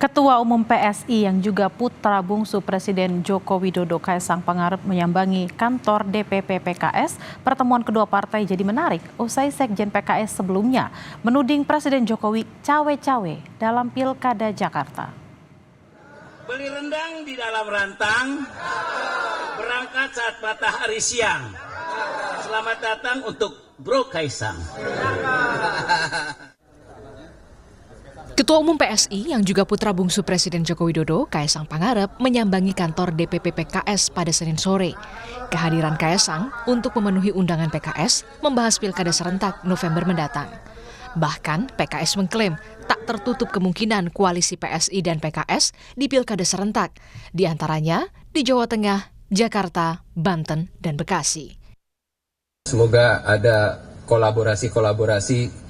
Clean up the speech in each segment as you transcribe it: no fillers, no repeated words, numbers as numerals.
Ketua Umum PSI yang juga putra bungsu Presiden Joko Widodo Kaesang Pangarep menyambangi kantor DPP PKS. Pertemuan kedua partai jadi menarik usai Sekjen PKS sebelumnya menuding Presiden Jokowi cawe-cawe dalam Pilkada Jakarta. Beli rendang di dalam rantang, berangkat saat matahari siang. Selamat datang untuk Bro Kaesang. Ketua Umum PSI yang juga putra bungsu Presiden Joko Widodo, Kaesang Pangarep, menyambangi kantor DPP PKS pada Senin sore. Kehadiran Kaesang untuk memenuhi undangan PKS membahas Pilkada serentak November mendatang. Bahkan PKS mengklaim tak tertutup kemungkinan koalisi PSI dan PKS di Pilkada serentak, di antaranya di Jawa Tengah, Jakarta, Banten, dan Bekasi. Semoga ada kolaborasi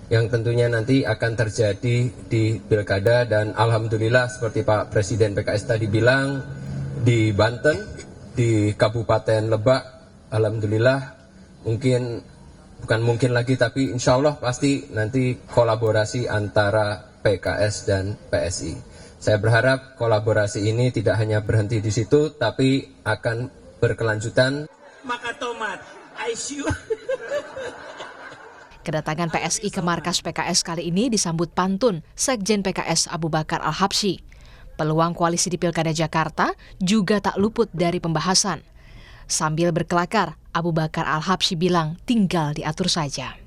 yang tentunya nanti akan terjadi di Pilkada, dan alhamdulillah seperti Pak Presiden PKS tadi bilang, di Banten, di Kabupaten Lebak, alhamdulillah bukan mungkin lagi tapi insya Allah pasti nanti kolaborasi antara PKS dan PSI. Saya berharap kolaborasi ini tidak hanya berhenti di situ tapi akan berkelanjutan. Maka tomat, ICU. Kedatangan PSI ke markas PKS kali ini disambut pantun Sekjen PKS Abu Bakar Al-Habsyi. Peluang koalisi di Pilkada Jakarta juga tak luput dari pembahasan. Sambil berkelakar, Abu Bakar Al-Habsyi bilang tinggal diatur saja.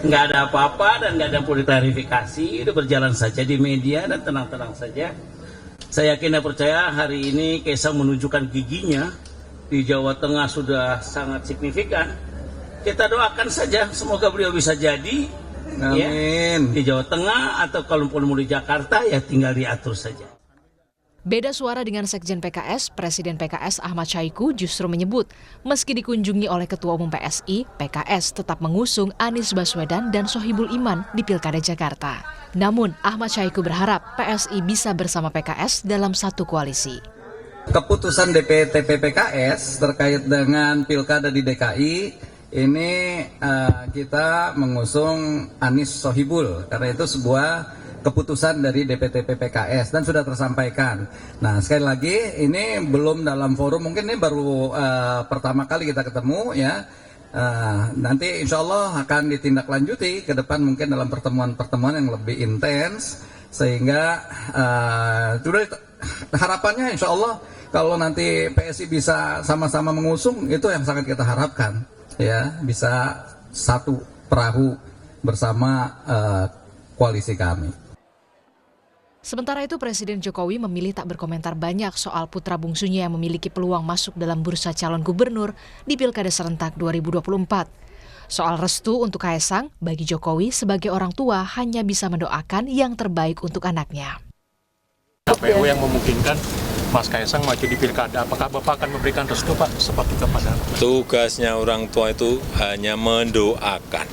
Nggak ada apa-apa dan nggak ada poliklarifikasi, itu berjalan saja di media dan tenang-tenang saja. Saya yakin dan percaya hari ini Kaesang menunjukkan giginya di Jawa Tengah sudah sangat signifikan. Kita doakan saja, semoga beliau bisa jadi. Amin. Ya, di Jawa Tengah atau kalau mau di Jakarta ya tinggal diatur saja. Beda suara dengan Sekjen PKS, Presiden PKS Ahmad Syahiku justru menyebut meski dikunjungi oleh Ketua Umum PSI, PKS tetap mengusung Anies Baswedan dan Sohibul Iman di Pilkada Jakarta. Namun Ahmad Syahiku berharap PSI bisa bersama PKS dalam satu koalisi. Keputusan DPP PKS terkait dengan Pilkada di DKI ini kita mengusung Anies Sohibul karena itu sebuah keputusan dari DPP PKS dan sudah tersampaikan. Nah sekali lagi ini belum dalam forum, mungkin ini baru pertama kali kita ketemu ya. Nanti insya Allah akan ditindaklanjuti ke depan mungkin dalam pertemuan-pertemuan yang lebih intens sehingga harapannya insya Allah kalau nanti PSI bisa sama-sama mengusung itu yang sangat kita harapkan. Ya, bisa satu perahu bersama koalisi kami. Sementara itu Presiden Jokowi memilih tak berkomentar banyak soal putra bungsunya yang memiliki peluang masuk dalam bursa calon gubernur di Pilkada serentak 2024. Soal restu untuk Kaesang, bagi Jokowi sebagai orang tua hanya bisa mendoakan yang terbaik untuk anaknya. KPU yang memungkinkan Mas Kaesang maju di Pilkada, apakah Bapak akan memberikan restu Pak seperti kepada? Tugasnya orang tua itu hanya mendoakan.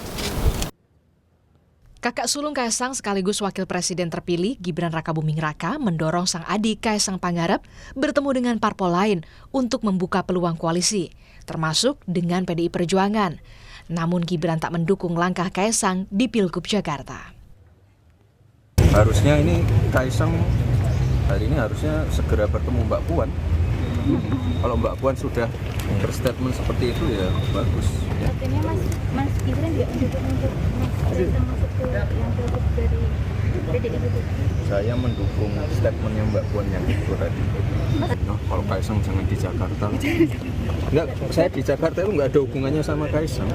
Kakak sulung Kaesang sekaligus Wakil Presiden terpilih Gibran Rakabuming Raka mendorong sang adik Kaesang Pangarep bertemu dengan parpol lain untuk membuka peluang koalisi, termasuk dengan PDI Perjuangan. Namun Gibran tak mendukung langkah Kaesang di Pilgub Jakarta. Harusnya ini Kaesang hari ini harusnya segera bertemu Mbak Puan. Kalau Mbak Puan sudah berstatement seperti itu ya bagus. Artinya Mas Gibran juga mendukung untuk Mas Kaesang masuk ke yang pilgub dari PDI. Saya mendukung statementnya Mbak Puan yang itu tadi. Nah, kalau Kaesang jangan di Jakarta. Enggak, saya di Jakarta itu nggak ada hubungannya sama Kaesang.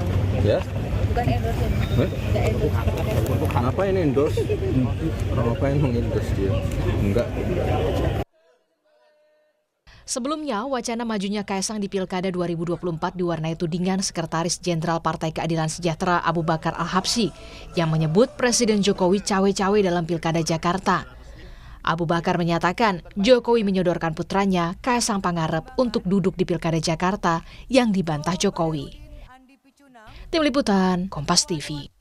Ya. Bukan endorse. Enggak endorse. Ngapain endorse? Ngapain mengendorse dia? Enggak. Sebelumnya, wacana majunya Kaesang di Pilkada 2024 diwarnai tudingan Sekretaris Jenderal Partai Keadilan Sejahtera Abu Bakar Al-Habsyi yang menyebut Presiden Jokowi cawe-cawe dalam Pilkada Jakarta. Abu Bakar menyatakan Jokowi menyodorkan putranya Kaesang Pangarep untuk duduk di Pilkada Jakarta yang dibantah Jokowi. Tim Liputan, Kompas TV.